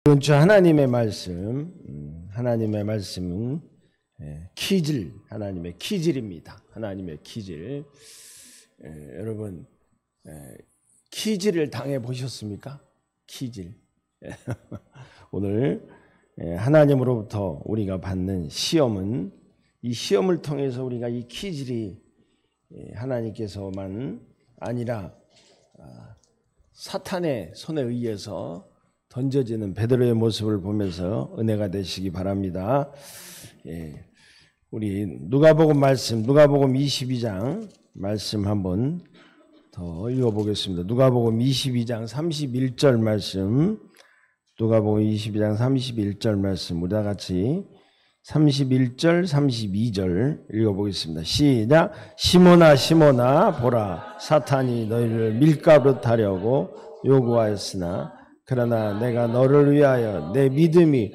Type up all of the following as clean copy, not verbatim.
이번 주 하나님의 말씀은 키질, 하나님의 키질입니다. 하나님의 키질. 여러분 키질을 당해 보셨습니까? 키질. 오늘 하나님으로부터 우리가 받는 시험은, 이 시험을 통해서 우리가 이 키질이 하나님께서만 아니라 사탄의 손에 의해서 던져지는 베드로의 모습을 보면서 은혜가 되시기 바랍니다. 우리 누가복음 22장 말씀 한번 더 읽어보겠습니다. 누가복음 22장 31절 말씀, 누가복음 22장 31절 말씀, 우리 다 같이 31절 32절 읽어보겠습니다. 시작. 시몬아 시몬아 보라, 사탄이 너희를 밀가루 타려고 요구하였으나 그러나 내가 너를 위하여 내 믿음이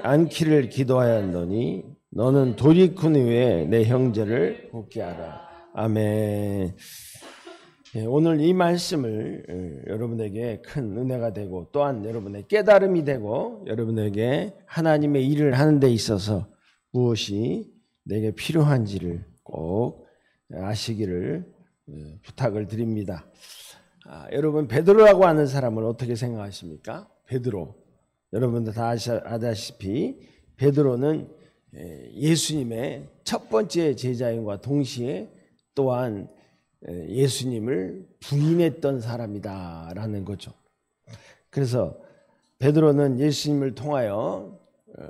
않기를 기도하였노니 너는 돌이킨 후에 내 형제를 돕게 하라. 아멘. 오늘 이 말씀을 여러분에게 큰 은혜가 되고 또한 여러분의 깨달음이 되고 여러분에게 하나님의 일을 하는 데 있어서 무엇이 내게 필요한지를 꼭 아시기를 부탁을 드립니다. 여러분, 베드로라고 하는 사람을 어떻게 생각하십니까? 베드로, 여러분들 다 아다시피 베드로는 예수님의 첫 번째 제자인과 동시에 또한 예수님을 부인했던 사람이다라는 거죠. 그래서 베드로는 예수님을 통하여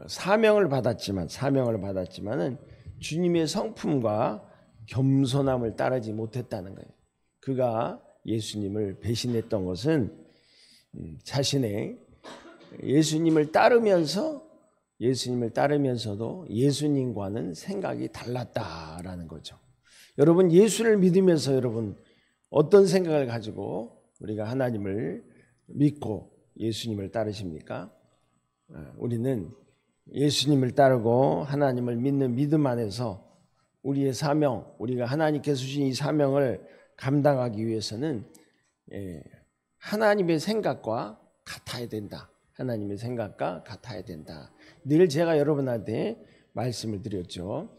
사명을 받았지만은 주님의 성품과 겸손함을 따르지 못했다는 거예요. 그가 예수님을 배신했던 것은 자신의 예수님을 따르면서도 예수님과는 생각이 달랐다라는 거죠. 여러분, 예수를 믿으면서 여러분 어떤 생각을 가지고 우리가 하나님을 믿고 예수님을 따르십니까? 우리는 예수님을 따르고 하나님을 믿는 믿음 안에서 우리의 사명, 우리가 하나님께서 주신 이 사명을 감당하기 위해서는 하나님의 생각과 같아야 된다. 하나님의 생각과 같아야 된다. 늘 제가 여러분한테 말씀을 드렸죠.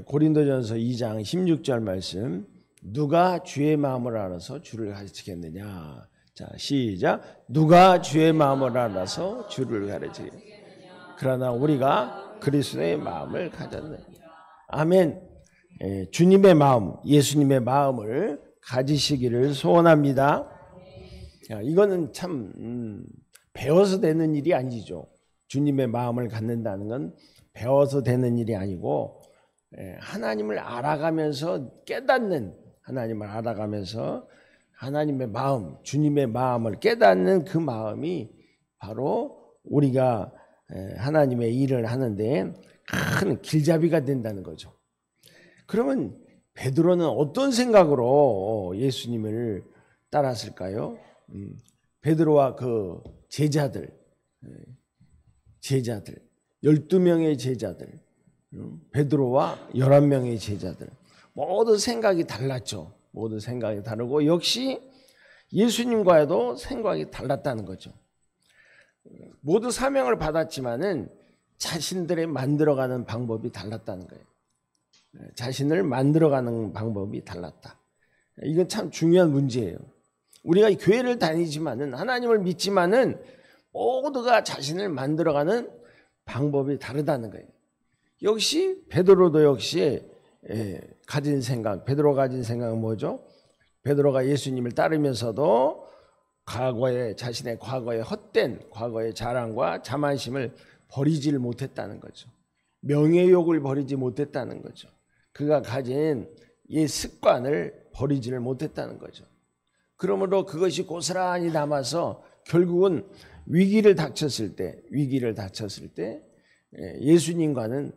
고린도전서 2장 16절 말씀, 누가 주의 마음을 알아서 주를 가르치겠느냐. 자, 시작. 누가 주의 마음을 알아서 주를 가르치겠느냐. 그러나 우리가 그리스도의 마음을 가졌느냐. 아멘. 주님의 마음, 예수님의 마음을 가지시기를 소원합니다. 이거는 참 배워서 되는 일이 아니죠. 주님의 마음을 갖는다는 건 배워서 되는 일이 아니고 하나님을 알아가면서 깨닫는, 하나님을 알아가면서 하나님의 마음, 주님의 마음을 깨닫는 그 마음이 바로 우리가 하나님의 일을 하는데 큰 길잡이가 된다는 거죠. 그러면 베드로는 어떤 생각으로 예수님을 따랐을까요? 베드로와 그 제자들 12명의 제자들, 베드로와 11명의 제자들 모두 생각이 달랐죠. 모두 생각이 다르고 역시 예수님과도 생각이 달랐다는 거죠. 모두 사명을 받았지만은 자신들의 만들어가는 방법이 달랐다는 거예요. 자신을 만들어가는 방법이 달랐다. 이건 참 중요한 문제예요. 우리가 교회를 다니지만은 하나님을 믿지만은 모두가 자신을 만들어가는 방법이 다르다는 거예요. 역시 베드로도 역시 베드로가 가진 생각은 뭐죠? 베드로가 예수님을 따르면서도 자신의 과거의 헛된 과거의 자랑과 자만심을 버리지를 못했다는 거죠. 명예욕을 버리지 못했다는 거죠. 그가 가진 이 습관을 버리지를 못했다는 거죠. 그러므로 그것이 고스란히 남아서 결국은 위기를 닥쳤을 때 예수님과는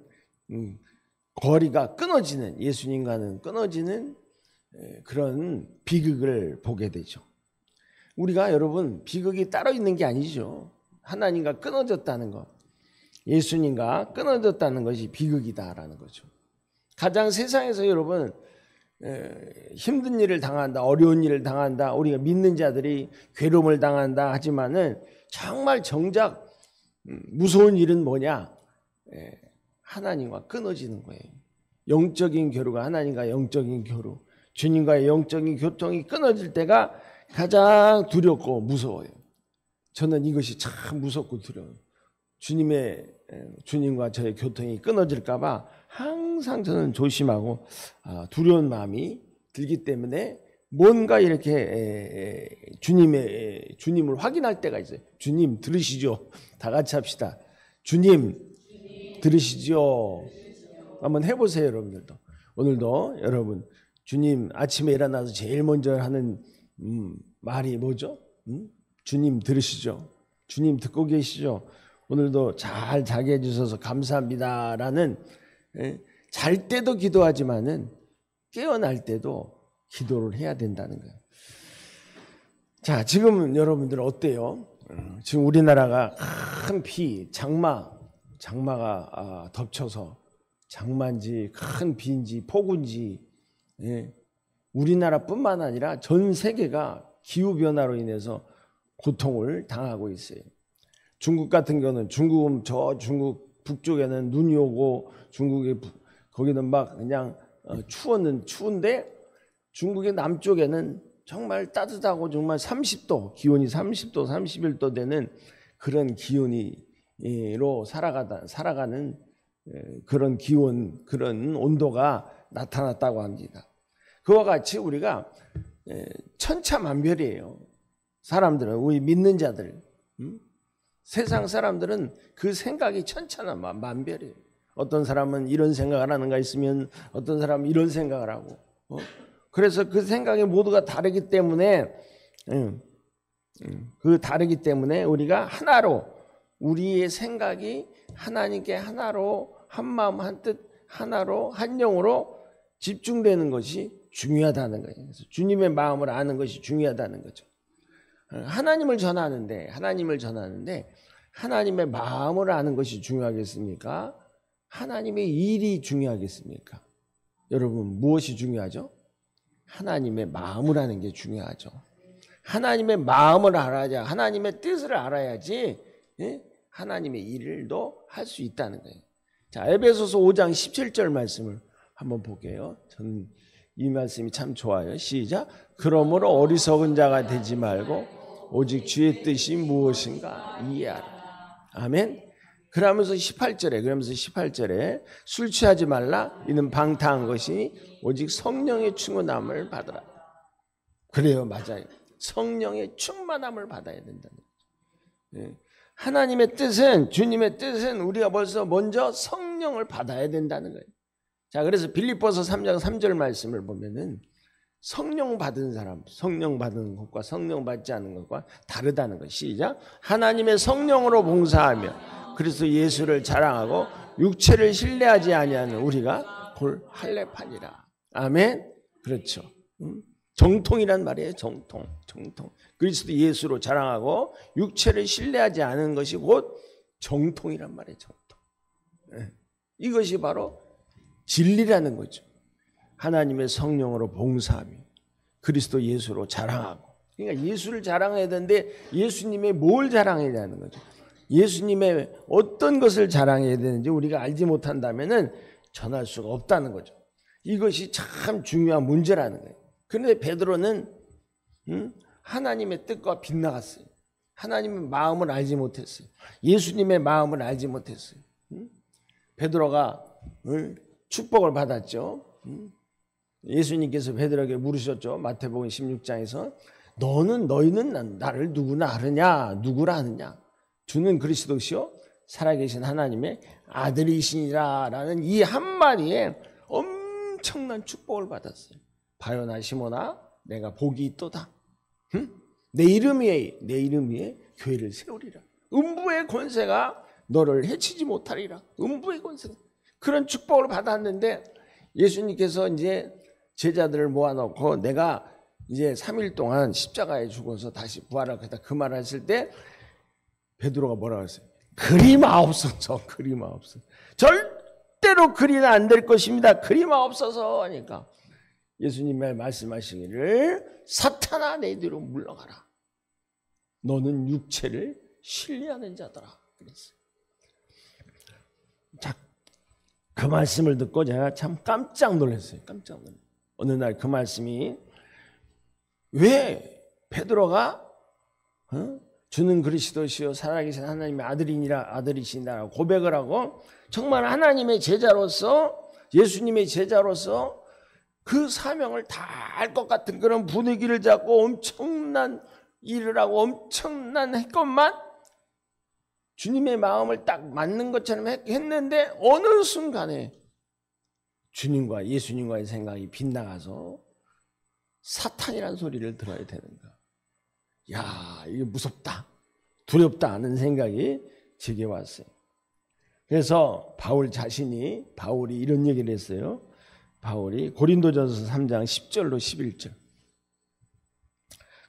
거리가 끊어지는, 예수님과는 끊어지는 그런 비극을 보게 되죠. 우리가 여러분 비극이 따로 있는 게 아니죠. 하나님과 끊어졌다는 것, 예수님과 끊어졌다는 것이 비극이다라는 거죠. 가장 세상에서 여러분 힘든 일을 당한다, 어려운 일을 당한다, 우리가 믿는 자들이 괴로움을 당한다 하지만은 정말 정작 무서운 일은 뭐냐? 하나님과 끊어지는 거예요. 영적인 교류가 하나님과 영적인 교류, 주님과의 영적인 교통이 끊어질 때가 가장 두렵고 무서워요. 저는 이것이 참 무섭고 두려워요. 주님과 저의 교통이 끊어질까 봐 항상 저는 조심하고 두려운 마음이 들기 때문에 뭔가 이렇게 주님을 확인할 때가 있어요. 주님 들으시죠? 다 같이 합시다. 주님 들으시죠? 한번 해보세요, 여러분들도. 오늘도 여러분 주님 아침에 일어나서 제일 먼저 하는 말이 뭐죠? 주님 들으시죠? 주님 듣고 계시죠? 오늘도 잘 자게 해주셔서 감사합니다라는, 잘 때도 기도하지만은 깨어날 때도 기도를 해야 된다는 거예요. 자, 지금은 여러분들 어때요? 지금 우리나라가 큰 장마가 덮쳐서 장마인지 큰 비인지 폭우인지, 우리나라뿐만 아니라 전 세계가 기후변화로 인해서 고통을 당하고 있어요. 중국 같은 경우는 중국 북쪽에는 눈이 오고 거기는 막 그냥 추운데 중국의 남쪽에는 정말 따뜻하고 정말 30도 기온이 30도 31도 되는 그런 기온으로 살아가는 그런 기온 그런 온도가 나타났다고 합니다. 그와 같이 우리가 천차만별이에요. 사람들은 우리 믿는 자들 세상 사람들은 그 생각이 천차만별이에요. 어떤 사람은 이런 생각을 하는가 있으면 어떤 사람은 이런 생각을 하고 그래서 그 생각이 모두가 다르기 때문에 우리가 하나로 우리의 생각이 하나님께 하나로 한마음 한뜻 하나로 한 영으로 집중되는 것이 중요하다는 거예요. 그래서 주님의 마음을 아는 것이 중요하다는 거죠. 하나님을 전하는데 하나님의 마음을 아는 것이 중요하겠습니까? 하나님의 일이 중요하겠습니까? 여러분 무엇이 중요하죠? 하나님의 마음을 아는 게 중요하죠. 하나님의 마음을 알아야 하나님의 뜻을 알아야지 하나님의 일을도 할 수 있다는 거예요. 자, 에베소서 5장 17절 말씀을 한번 볼게요. 저는 이 말씀이 참 좋아요. 시작. 그러므로 어리석은 자가 되지 말고 오직 주의 뜻이 무엇인가 이해하라. 아멘. 그러면서 18절에 술 취하지 말라 이는 방탕한 것이 오직 성령의 충만함을 받으라. 그래요, 맞아요. 성령의 충만함을 받아야 된다는 거죠. 하나님의 뜻은 주님의 뜻은 우리가 먼저 성령을 받아야 된다는 거예요. 자, 그래서 빌립보서 3장 3절 말씀을 보면은 성령 받은 사람, 성령 받은 것과 성령 받지 않은 것과 다르다는 것. 시작. 하나님의 성령으로 봉사하며 그리스도 예수를 자랑하고 육체를 신뢰하지 아니하는 우리가 골 할례파니라. 아멘. 그렇죠. 정통이란 말이에요. 정통. 그리스도 예수로 자랑하고 육체를 신뢰하지 않은 것이 곧 정통이란 말이에요. 정통. 이것이 바로 진리라는 거죠. 하나님의 성령으로 봉사하며 그리스도 예수로 자랑하고. 그러니까 예수를 자랑해야 되는데 예수님의 뭘 자랑해야 되는 거죠. 예수님의 어떤 것을 자랑해야 되는지 우리가 알지 못한다면은 전할 수가 없다는 거죠. 이것이 참 중요한 문제라는 거예요. 그런데 베드로는 하나님의 뜻과 빗나갔어요. 하나님의 마음을 알지 못했어요. 예수님의 마음을 알지 못했어요. 베드로가 축복을 받았죠. 예수님께서 베드로에게 물으셨죠. 마태복음 16장에서 너희는 나를 누구라 아느냐? 주는 그리스도시요 살아계신 하나님의 아들이시니라 라는 이 한마디에 엄청난 축복을 받았어요. 바요나 시몬아 내가 복이 있도다. 내 이름 위에 교회를 세우리라. 음부의 권세가 너를 해치지 못하리라. 음부의 권세. 그런 축복을 받았는데 예수님께서 이제 제자들을 모아놓고 내가 이제 3일 동안 십자가에 죽어서 다시 부활하겠다 그 말을 했을 때 베드로가 뭐라고 했어요? 그리마옵소서. 절대로 그리는 안 될 것입니다. 그리마옵소서 하니까 예수님의 말씀하시기를 사탄아 내 뒤로 물러가라. 너는 육체를 신뢰하는 자더라. 그랬어요. 자, 그 말씀을 듣고 제가 참 깜짝 놀랐어요. 깜짝 놀랐어요. 어느 날 그 말씀이 왜 베드로가 주는 그리스도시요 살아계신 하나님의 아들이신다라고 고백을 하고 정말 하나님의 제자로서 예수님의 제자로서 그 사명을 다 알 것 같은 그런 분위기를 잡고 엄청난 일을 하고 엄청난 했건만 주님의 마음을 딱 맞는 것처럼 했는데 어느 순간에 주님과 예수님과의 생각이 빗나가서 사탄이라는 소리를 들어야 되는가. 야, 이게 무섭다, 두렵다 하는 생각이 제게 왔어요. 그래서 바울이 이런 얘기를 했어요. 바울이 고린도전서 3장 10절로 11절.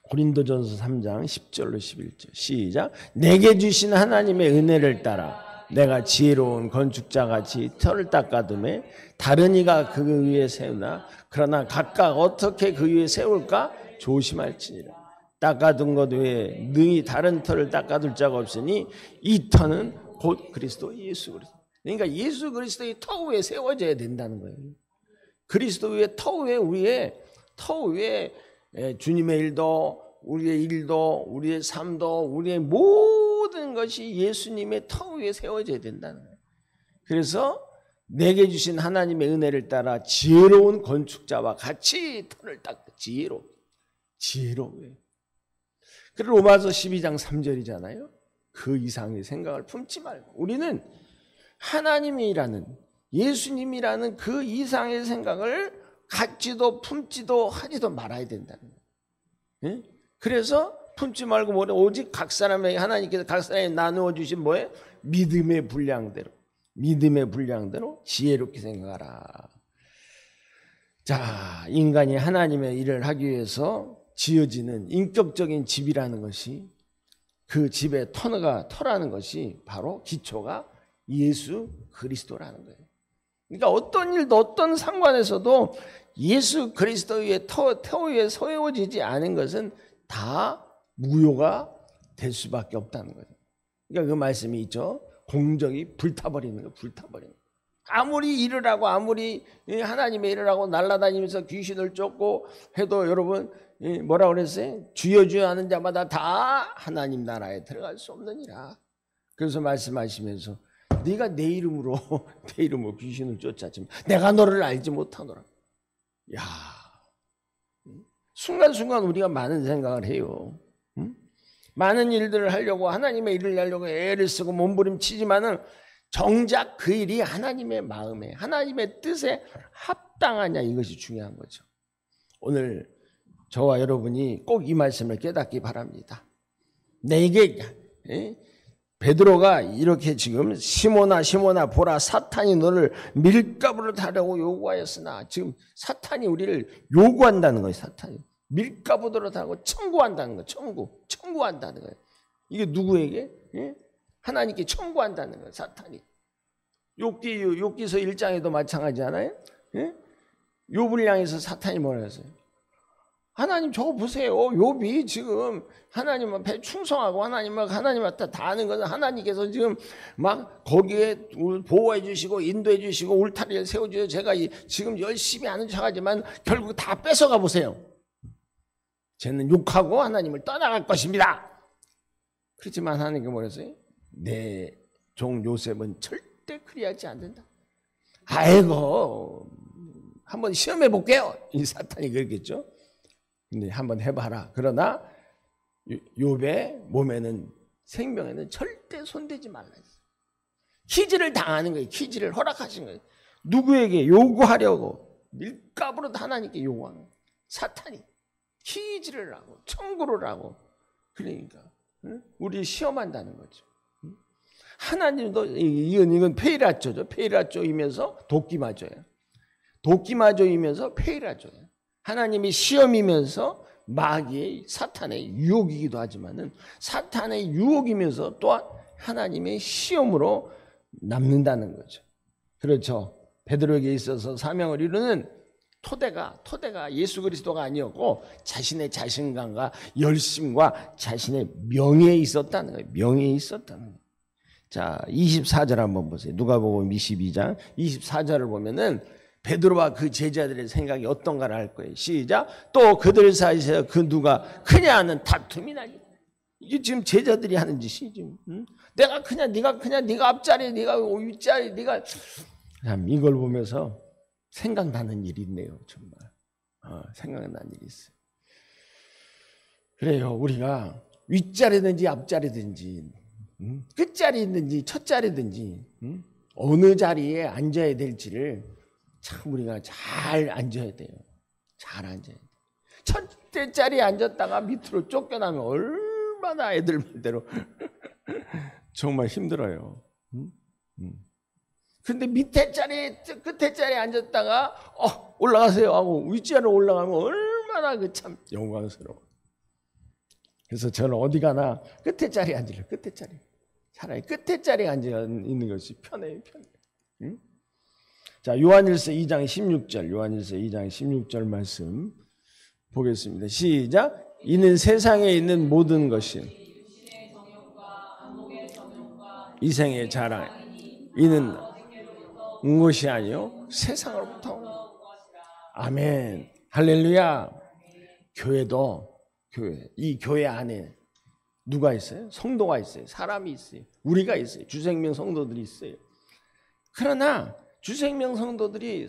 고린도전서 3장 10절로 11절. 시작. 내게 주신 하나님의 은혜를 따라 내가 지혜로운 건축자같이 터를 닦아두매 다른 이가 그 위에 세우나 그러나 각각 어떻게 그 위에 세울까 조심할지니라. 닦아둔 것 외에 능히 다른 터를 닦아둘 자가 없으니 이 터는 곧 그리스도 예수 그리스도. 그러니까 예수 그리스도의 터 위에 세워져야 된다는 거예요. 그리스도 위에 터 위에 주님의 일도 우리의 일도 우리의 삶도 우리의 모든 것이 예수님의 터 위에 세워져야 된다는 거예요. 그래서 내게 주신 하나님의 은혜를 따라 지혜로운 건축자와 같이 터를 닦고 지혜로워요. 그리고 로마서 12장 3절이잖아요. 그 이상의 생각을 품지 말고 우리는 하나님이라는 예수님이라는 그 이상의 생각을 갖지도 품지도 하지도 말아야 된다는 거예요. 예? 그래서 품지 말고 뭐래? 오직 각 사람에게 하나님께서 각 사람에게 나누어 주신 뭐예요? 믿음의 분량대로 지혜롭게 생각하라. 자, 인간이 하나님의 일을 하기 위해서 지어지는 인격적인 집이라는 것이 그 집의 터라는 것이 바로 기초가 예수 그리스도라는 거예요. 그러니까 어떤 일도 어떤 상관에서도 예수 그리스도의 터 위에 세워지지 않은 것은 다 무효가 될 수밖에 없다는 거죠. 그러니까 그 말씀이 있죠. 공적이 불타버리는 거예요. 아무리 일을 하고 아무리 하나님의 일을 하고 날아다니면서 귀신을 쫓고 해도 여러분 뭐라 그랬어요? 주여 주여 하는 자마다 다 하나님 나라에 들어갈 수 없느니라. 그래서 말씀하시면서 네가 내 이름으로 귀신을 쫓았지만 내가 너를 알지 못하노라. 야, 순간순간 우리가 많은 생각을 해요. 많은 일들을 하려고 하나님의 일을 하려고 애를 쓰고 몸부림치지만은 정작 그 일이 하나님의 마음에 하나님의 뜻에 합당하냐 이것이 중요한 거죠. 오늘 저와 여러분이 꼭 이 말씀을 깨닫기 바랍니다. 내게 베드로가 이렇게 지금 시몬아 보라 사탄이 너를 밀가부를 타려고 요구하였으나 지금 사탄이 우리를 요구한다는 거예요. 사탄이 밀가부로 타고 청구한다는 거예요. 청구한다는 거예요. 이게 누구에게? 하나님께 청구한다는 거예요. 사탄이. 욥기서 1장에도 마찬가지잖아요. 욥을 향해서 사탄이 뭐라 했어요? 하나님 저거 보세요. 욥이 지금 하나님 앞에 충성하고 하나님한테 다 아는 것은 하나님께서 지금 막 거기에 보호해 주시고 인도해 주시고 울타리를 세워주셔서 제가 지금 열심히 하는 척하지만 결국 다 뺏어가 보세요. 쟤는 욕하고 하나님을 떠나갈 것입니다. 그렇지만 하나님께 뭐랬어요? 내 종 요셉은 절대 그리하지 않는다. 아이고 한번 시험해 볼게요. 이 사탄이 그랬겠죠. 근데 한번 해봐라. 그러나 욥의 몸에는 생명에는 절대 손대지 말라 했어요. 키즈를 당하는 거예요. 키즈를 허락하신 거예요. 누구에게 요구하려고 밀가부로 하나님께 요구하는 거예요. 사탄이 키즈를 하고 청구를 하고 그러니까 우리 시험한다는 거죠. 하나님도 이건 페이라쪼죠. 페이라쪼이면서 도끼마저예요. 도끼마저이면서 페이라쪼예요. 하나님이 시험이면서 마귀의 사탄의 유혹이기도 하지만은 사탄의 유혹이면서 또한 하나님의 시험으로 남는다는 거죠. 그렇죠. 베드로에게 있어서 사명을 이루는 토대가 예수 그리스도가 아니었고 자신의 자신감과 열심과 자신의 명예에 있었다는 거예요. 명예에 있었다는 거예요. 자, 24절 한번 보세요. 누가복음 22장 24절을 보면은 베드로와 그 제자들의 생각이 어떤가를 알 거예요. 시작. 또 그들 사이에서 그 누가 크냐 하는 다툼이 나니. 이게 지금 제자들이 하는 짓이 지금. 내가 크냐, 네가 크냐, 네가 앞자리, 네가 윗자리, 네가 참 이걸 보면서 생각나는 일이 있네요, 정말. 생각나는 일이 있어요. 그래요, 우리가 윗자리든지 앞자리든지 끝자리든지 첫자리든지 어느 자리에 앉아야 될지를 참 우리가 잘 앉아야 돼요. 잘 앉아야 돼요. 첫째 자리에 앉았다가 밑으로 쫓겨나면 얼마나 애들 말대로 정말 힘들어요. 근데 밑에 자리에 끝에 자리에 앉았다가 올라가세요 하고 윗자리로 올라가면 얼마나 그 참 영광스러워. 그래서 저는 어디 가나 끝에 자리에 앉으려고. 끝에 자리. 차라리 끝에 자리에 앉아 있는 것이 편해요. 응? 자, 요한일서 2장 16절. 요한일서 2장 16절 말씀 보겠습니다. 시작. 이는 세상에 있는 모든 것이 이생의 자랑. 이는 온 것이 아니요 세상으로부터 온 것. 아멘. 할렐루야. 교회도 교회. 이 교회 안에 누가 있어요? 성도가 있어요. 사람이 있어요. 우리가 있어요. 주생명 성도들이 있어요. 그러나 주생명 성도들이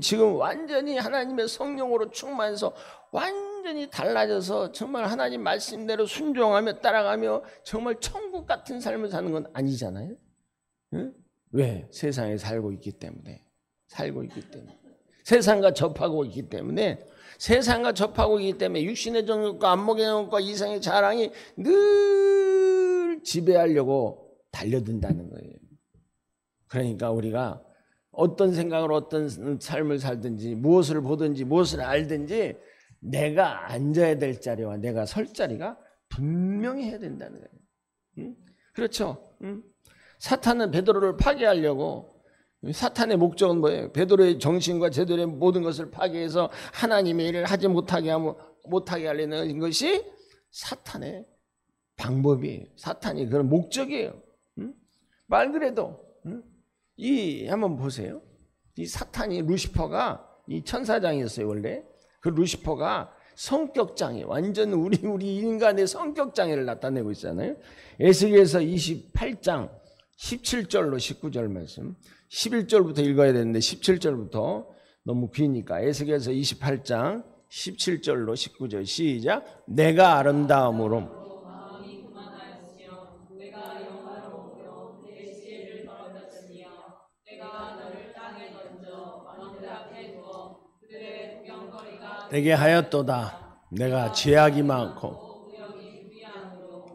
지금 완전히 하나님의 성령으로 충만해서 완전히 달라져서 정말 하나님 말씀대로 순종하며 따라가며 정말 천국 같은 삶을 사는 건 아니잖아요. 응? 왜? 세상에 살고 있기 때문에. 세상과 접하고 있기 때문에 육신의 정욕과 안목의 정욕과 이성의 자랑이 늘 지배하려고 달려든다는 거예요. 그러니까 우리가 어떤 생각으로 어떤 삶을 살든지 무엇을 보든지 무엇을 알든지 내가 앉아야 될 자리와 내가 설 자리가 분명히 해야 된다는 거예요. 응? 그렇죠? 응? 사탄은 베드로를 파괴하려고 사탄의 목적은 뭐예요? 베드로의 정신과 제도의 모든 것을 파괴해서 하나님의 일을 하지 못하게 하려는 것이 사탄의 방법이에요. 사탄이 그런 목적이에요. 응? 말 그래도 한번 보세요. 이 사탄이 루시퍼가 이 천사장이었어요 원래. 그 루시퍼가 성격장애, 완전 우리 인간의 성격장애를 나타내고 있잖아요. 에스겔서 28장 17절로 19절 말씀. 11절부터 읽어야 되는데 17절부터 너무 기니까 에스겔서 28장 17절로 19절 시작. 내가 아름다움으로 내게 하였도다. 내가 죄악이 많고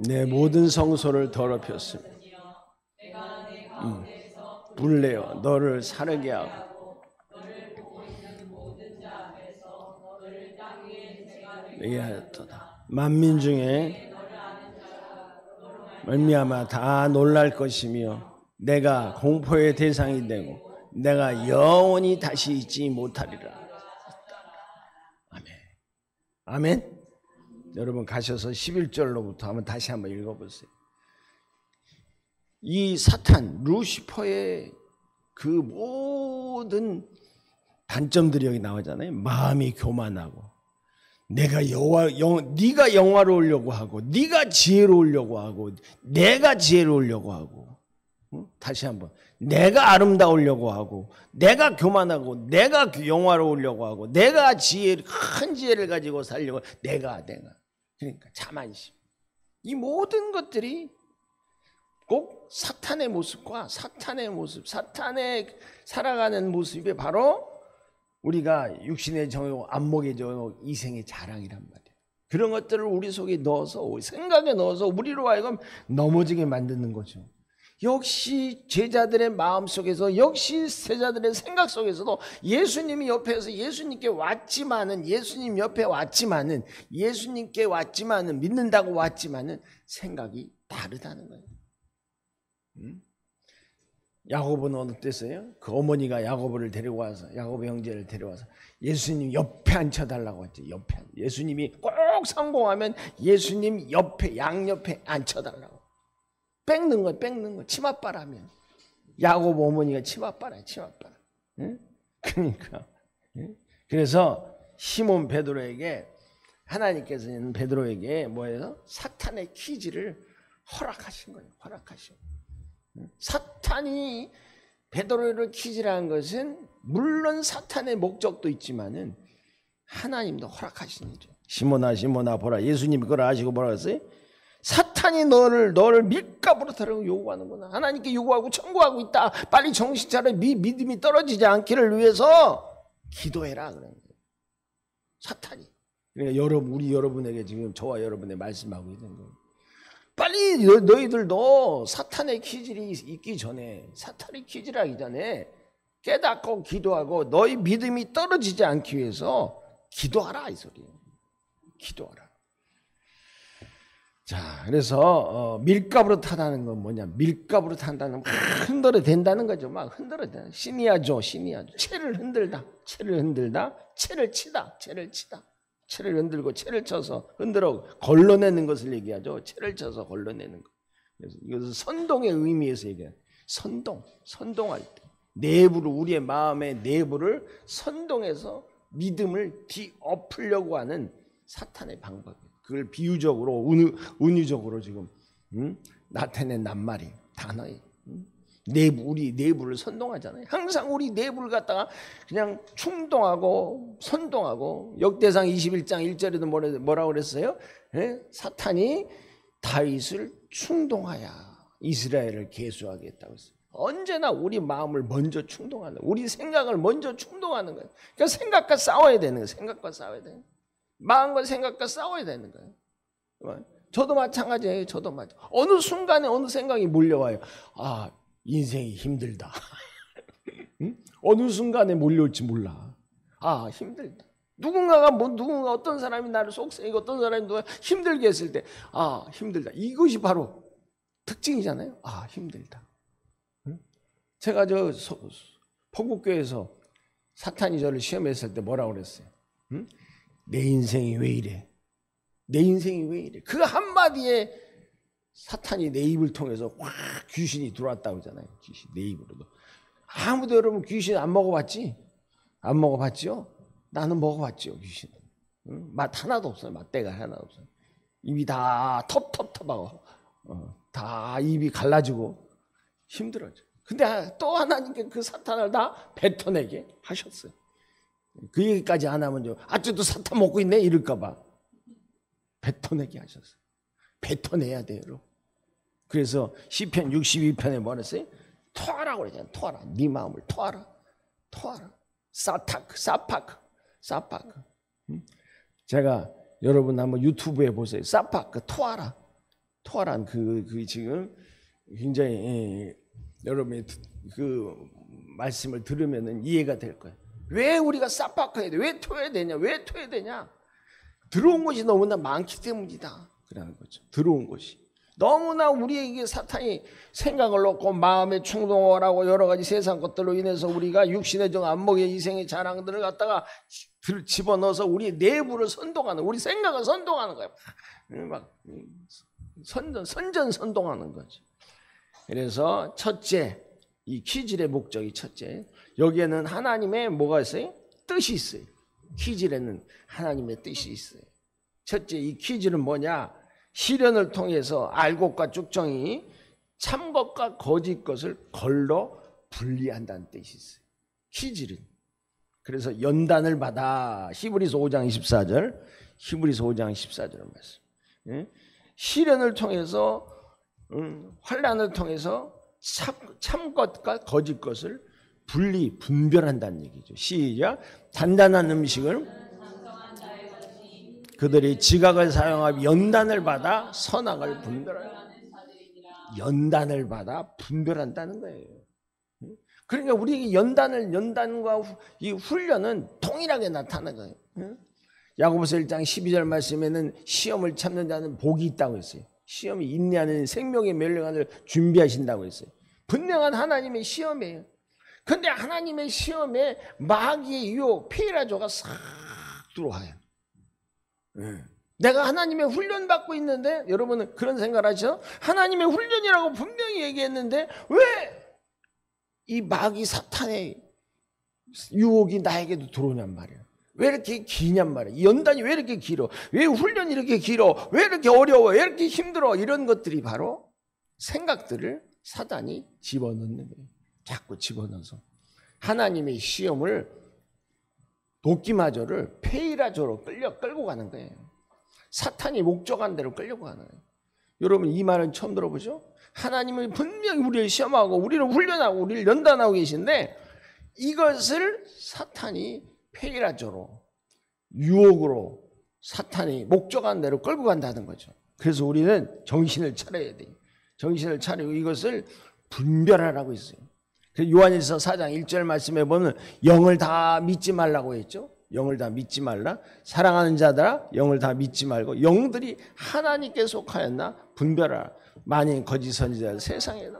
내 모든 성소를 더럽혔으며 불내어 너를 사르게 하고 내게 하였도다. 만민 중에 말미암아 다 놀랄 것이며 내가 공포의 대상이 되고 내가 영원히 다시 잊지 못하리라. 아멘. 여러분 가셔서 11절로부터 한번 다시 한번 읽어보세요. 이 사탄 루시퍼의 그 모든 단점들이 여기 나오잖아요. 마음이 교만하고 네가 영화로우려고 하고 네가 지혜로우려고 하고 내가 지혜로우려고 하고 다시 한번 내가 아름다우려고 하고 내가 교만하고 내가 영화로우려고 하고 내가 큰 지혜를 가지고 살려고 내가 그러니까 자만심. 이 모든 것들이 꼭 사탄의 모습과 사탄의 살아가는 모습이 바로 우리가 육신의 정욕, 안목의 정욕, 이생의 자랑이란 말이에요. 그런 것들을 우리 속에 넣어서 생각에 넣어서 우리로 하여금 넘어지게 만드는 거죠. 역시 제자들의 마음속에서 역시 제자들의 생각 속에서도 예수님이 옆에서 예수님께 왔지만은 믿는다고 왔지만은 생각이 다르다는 거예요. 야고보는 어땠어요? 그 어머니가 야고보를 데리고 와서 야고보 형제를 데려와서 예수님 옆에 앉혀달라고 했죠. 예수님이 꼭 성공하면 예수님 옆에 양옆에 앉혀달라고. 뺏는 거. 치맛바라면. 야곱 어머니가 치맛바라요, 치맛바라. 응? 그러니까. 응? 그래서 시몬 베드로에게 하나님께서는 베드로에게 뭐예요? 사탄의 퀴즈를 허락하신 거예요. 허락하신 거예요. 사탄이 베드로를 퀴즈라는 것은 물론 사탄의 목적도 있지만은 하나님도 허락하신 일이죠. 시몬아 시몬아 보라. 예수님이 그걸 아시고 뭐라 그랬어요? 사탄이 너를 밀가부로 타라고 요구하는구나. 하나님께 요구하고 청구하고 있다. 빨리 정신 차려. 믿음이 떨어지지 않기를 위해서 기도해라 그런 거예요. 사탄이. 그러니까 우리 여러분에게 지금 저와 여러분의 말씀하고 있는 거예요. 빨리 너희들도 사탄의 퀴즈이 있기 전에, 사탄의 퀴즈를 하기 전에 깨닫고 기도하고 너희 믿음이 떨어지지 않기 위해서 기도하라 이 소리예요. 기도하라. 자, 그래서 밀가부로 타다는 건 뭐냐? 밀가부로 탄다는 건 흔들어 댄다는 거죠. 막 흔들어 댄다. 신이야죠. 채를 흔들다. 채를 치다. 채를 흔들고 채를 쳐서 흔들어 걸러내는 것을 얘기하죠. 채를 쳐서 걸러내는 것. 그래서 이것은 선동의 의미에서 얘기해요. 선동할 때 내부를, 우리의 마음의 내부를 선동해서 믿음을 뒤엎으려고 하는 사탄의 방법이에요. 그걸 비유적으로 은유적으로 지금 나타낸 낱말이 단어예요. 우리 내부를 선동하잖아요. 항상 우리 내부를 갖다가 그냥 충동하고 선동하고. 역대상 21장 1절에도 뭐라고 그랬어요? 사탄이 다윗을 충동하여 이스라엘을 계수하게 했다고 했어요. 언제나 우리 마음을 먼저 충동하는, 우리 생각을 먼저 충동하는 거예요. 그러니까 생각과 싸워야 되는 거예요. 생각과 싸워야 돼요. 마음과 생각과 싸워야 되는 거예요. 저도 마찬가지예요. 어느 순간에 어느 생각이 몰려와요. 아, 인생이 힘들다. 어느 순간에 몰려올지 몰라. 아, 힘들다. 누군가 어떤 사람이 나를 속삭이고 어떤 사람이 누가 힘들게 했을 때, 아, 힘들다. 이것이 바로 특징이잖아요. 아, 힘들다. 제가 포국교에서 사탄이 저를 시험했을 때 뭐라고 그랬어요? 내 인생이 왜 이래? 그 한마디에 사탄이 내 입을 통해서 확 귀신이 들어왔다고 하잖아요. 귀신 내 입으로도. 아무도 여러분 귀신 안 먹어봤지? 안 먹어봤죠? 나는 먹어봤죠, 귀신. 맛 하나도 없어요. 맛대가 하나도 없어요. 입이 다 텁텁텁하고 다 입이 갈라지고 힘들어져. 근데 또 하나님께 그 사탄을 다 뱉어내게 하셨어요. 그 얘기까지 안 하면 아직도 사탄 먹고 있네 이럴까 봐 뱉어내게 하셨어요. 뱉어내야 돼요. 그래서 시편 62편에 뭐라 했어요? 토하라고 그러잖아요. 토하라. 네 마음을 토하라. 사파크. 제가 여러분 한번 유튜브에 보세요. 사파크 토하라. 토하란 그 지금 굉장히 여러분이 그 말씀을 들으면은 이해가 될 거예요. 왜 우리가 사파크해야 돼? 왜 토해야 되냐? 들어온 것이 너무나 많기 때문이다. 그러는 거죠. 들어온 것이. 너무나 우리에게 사탄이 생각을 놓고 마음의 충동을 하고 여러 가지 세상 것들로 인해서 우리가 육신의 정 안목의 이생의 자랑들을 갖다가 집어넣어서 우리 내부를 선동하는, 우리 생각을 선동하는 거예요. 막 선동하는 거죠. 그래서 첫째, 이 퀴즈의 목적이 첫째. 여기에는 하나님의 뭐가 있어요? 뜻이 있어요. 퀴즈에는 하나님의 뜻이 있어요. 첫째, 이 퀴즈는 뭐냐? 시련을 통해서 알곡과 쭉정이 참것과 거짓 것을 걸러 분리한다는 뜻이 있어요. 퀴즈는. 그래서 연단을 받아. 히브리서 5장 14절 말씀. 시련을 통해서 환난을 통해서 참것과 거짓 것을 분별한다는 얘기죠. 시작. 단단한 음식을 그들이 지각을 사용하여 연단을 받아 선악을 분별한다는 거예요. 그러니까 우리에게 연단과 이 훈련은 동일하게 나타나는 거예요. 야고보서 1장 12절 말씀에는 시험을 참는 자는 복이 있다고 했어요. 시험이 인내하는 생명의 멸령한을 준비하신다고 했어요. 분명한 하나님의 시험이에요. 그런데 하나님의 시험에 마귀의 유혹, 페이라조가 싹 들어와요. 내가 하나님의 훈련 받고 있는데, 여러분은 그런 생각을 하시죠? 하나님의 훈련이라고 분명히 얘기했는데 왜 이 마귀 사탄의 유혹이 나에게도 들어오냔 말이야. 왜 이렇게 기냔 말이야. 이 연단이 왜 이렇게 길어? 왜 훈련이 이렇게 길어? 왜 이렇게 어려워? 왜 이렇게 힘들어? 이런 것들이 바로 생각들을 사단이 집어넣는 거예요. 자꾸 집어넣어서 하나님의 시험을, 도끼마저를 페이라저로 끌고 가는 거예요. 사탄이 목적한 대로 끌려고 가는 거예요. 여러분 이 말은 처음 들어보죠? 하나님은 분명히 우리를 시험하고 우리를 훈련하고 우리를 연단하고 계신데 이것을 사탄이 페이라저로, 유혹으로 사탄이 목적한 대로 끌고 간다는 거죠. 그래서 우리는 정신을 차려야 돼요. 정신을 차리고 이것을 분별하라고 했어요. 요한일서 4장 1절 말씀에 보면 영을 다 믿지 말라고 했죠. 영을 다 믿지 말라. 사랑하는 자들아 영을 다 믿지 말고 영들이 하나님께 속하였나 분별하라. 만일 거짓 선지자 세상에는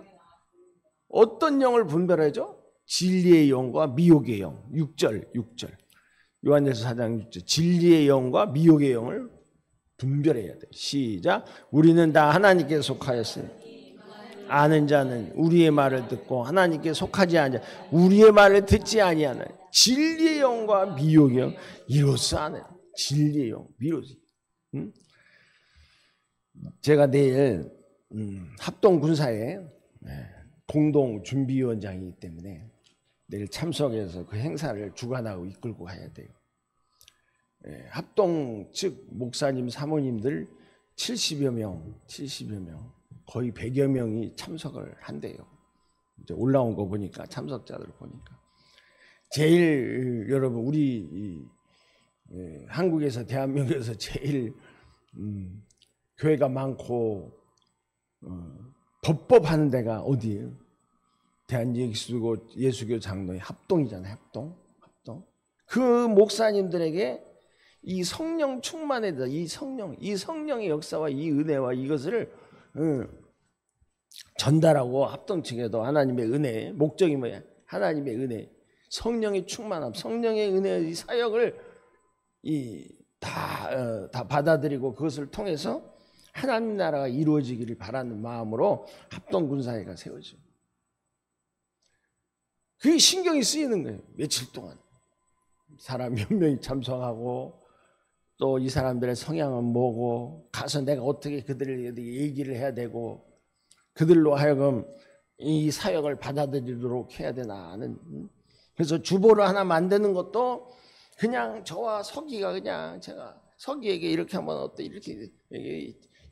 어떤 영을 분별하죠? 진리의 영과 미혹의 영. 6절 요한일서 4장 6절 진리의 영과 미혹의 영을 분별해야 돼. 시작. 우리는 다 하나님께 속하였으니 아는 자는 우리의 말을 듣고 하나님께 속하지 않냐 우리의 말을 듣지 아니하는 진리의 영과 미혹의 영 이로써 아는 진리의 영 미로써. 제가 내일 합동군사에 공동 준비위원장이기 때문에 내일 참석해서 그 행사를 주관하고 이끌고 가야 돼요. 합동 측 목사님 사모님들 70여 명 거의 100여 명이 참석을 한대요. 이제 올라온 거 보니까 참석자들 보니까 제일 여러분 우리 한국에서 대한민국에서 제일 교회가 많고 법법하는 데가 어디예요? 대한예수교 장로의 합동이잖아요. 합동. 그 목사님들에게 이 성령 충만에 대해서 이 성령의 역사와 이 은혜와 이것을 전달하고 합동 측에도 하나님의 은혜, 목적이 뭐야? 하나님의 은혜, 성령의 충만함, 성령의 은혜의 사역을 다 받아들이고 그것을 통해서 하나님 나라가 이루어지기를 바라는 마음으로 합동군사회가 세워져. 그게 신경이 쓰이는 거예요. 며칠 동안 사람 몇 명이 참석하고 또 이 사람들의 성향은 뭐고 가서 내가 어떻게 그들에게 얘기를 해야 되고 그들로 하여금 이 사역을 받아들이도록 해야 되나 하는. 그래서 주보를 하나 만드는 것도 그냥 저와 서기가 그냥 제가 서기에게 이렇게 하면 어때 이렇게